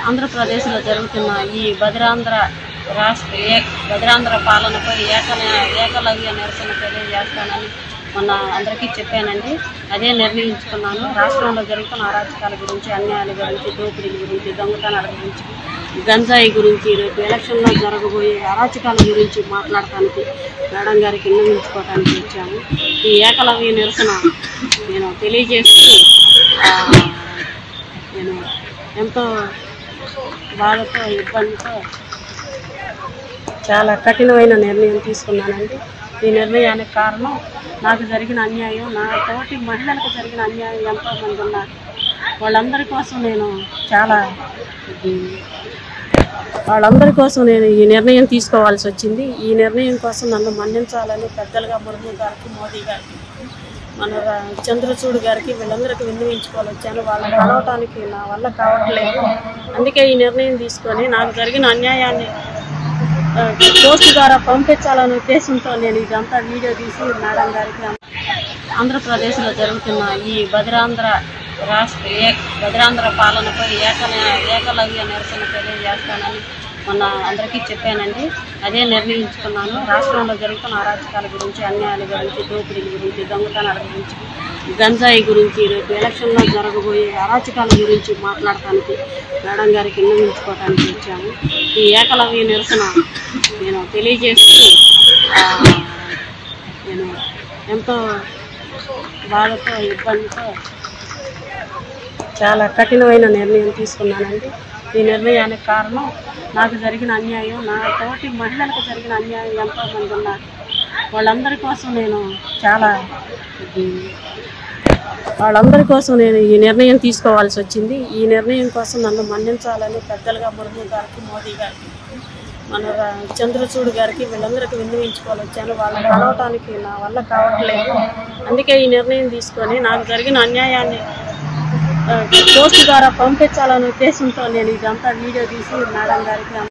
ఆంధ్రప్రదేశ్లో జరుగుతున్న ఈ బదిరాంధ్ర పాలనపై ఏకలవ్య నిరసన తెలియజేస్తానని మొన్న అందరికీ చెప్పానండి. అదే నిర్ణయించుకున్నాను. రాష్ట్రంలో జరుగుతున్న అరాచకాల గురించి, అన్యాయాల గురించి, దోపిడీల గురించి, దొంగతనాల గురించి, గంజాయి గురించి, రేపు ఎలక్షన్లో జరగబోయే అరాచకాల గురించి మాట్లాడటానికి మేడం గారికి విన్నవించుకోవడానికి వచ్చాము. ఈ ఏకలవ్య నిరసన నేను తెలియజేస్తూ నేను ఎంతో బాధతో, ఇబ్బందితో చాలా కఠినమైన నిర్ణయం తీసుకున్నానండి. ఈ నిర్ణయానికి కారణం నాకు జరిగిన అన్యాయం, నా తోటి మహిళలకు జరిగిన అన్యాయం ఎంతోమంది ఉన్నారు. వాళ్ళందరి కోసం నేను ఈ నిర్ణయం తీసుకోవాల్సి వచ్చింది. ఈ నిర్ణయం కోసం నన్ను మన్నించాలని పెద్దలుగా ముర్ము గారికి, మోదీ గారికి, మన చంద్రచూడ్ గారికి వీళ్ళందరికీ విన్నవించుకోవాలి వచ్చాను. వాళ్ళని కలవటానికి నా వల్ల కావట్లేదు. అందుకే ఈ నిర్ణయం తీసుకొని నాకు జరిగిన అన్యాయాన్ని పోస్ట్ ద్వారా పంపించాలనే ఉద్దేశంతో నేను ఇదంతా వీడియో తీసి మేడం గారికి ఆంధ్రప్రదేశ్లో జరుగుతున్న ఈ బదిరాంధ్ర పాలనపై ఏకలవ్య నిరసన తెలియజేస్తానని మొన్న అందరికీ చెప్పానండి. అదే నిర్ణయించుకున్నాను. రాష్ట్రంలో జరుగుతున్న అరాచకాల గురించి, అన్యాయాల గురించి, దోపిడీల గురించి, దొంగతనాల గురించి, గంజాయి గురించి, రేపు ఎలక్షన్లో జరగబోయే అరాచకాల గురించి మాట్లాడటానికి మేడం గారికి విన్నవించుకోవడానికి వచ్చాము. ఈ ఏకలవ్య నిరసన నేను తెలియజేస్తూ నేను ఎంతో బాధతో, ఇబ్బందితో చాలా కఠినమైన నిర్ణయం తీసుకున్నానండి. ఈ నిర్ణయానికి కారణం నాకు జరిగిన అన్యాయం, నా తోటి మహిళలకు జరిగిన అన్యాయం ఎంతోమంది ఉన్నారు. వాళ్ళందరి కోసం నేను ఈ నిర్ణయం తీసుకోవాల్సి వచ్చింది. ఈ నిర్ణయం కోసం నన్ను మన్నించాలని పెద్దలుగా ముర్ము గారికి, మోదీ గారికి, మన చంద్రచూడ్ గారికి వీళ్ళందరికీ విన్నవించుకోవాలి వచ్చాను. వాళ్ళని కలవటానికి నా వల్ల కావట్లేదు. అందుకే ఈ నిర్ణయం తీసుకొని నాకు జరిగిన అన్యాయాన్ని పోస్ట్ ద్వారా పంపించాలనే ఉద్దేశంతో నేను ఇదంతా వీడియో తీసి మేడం గారికి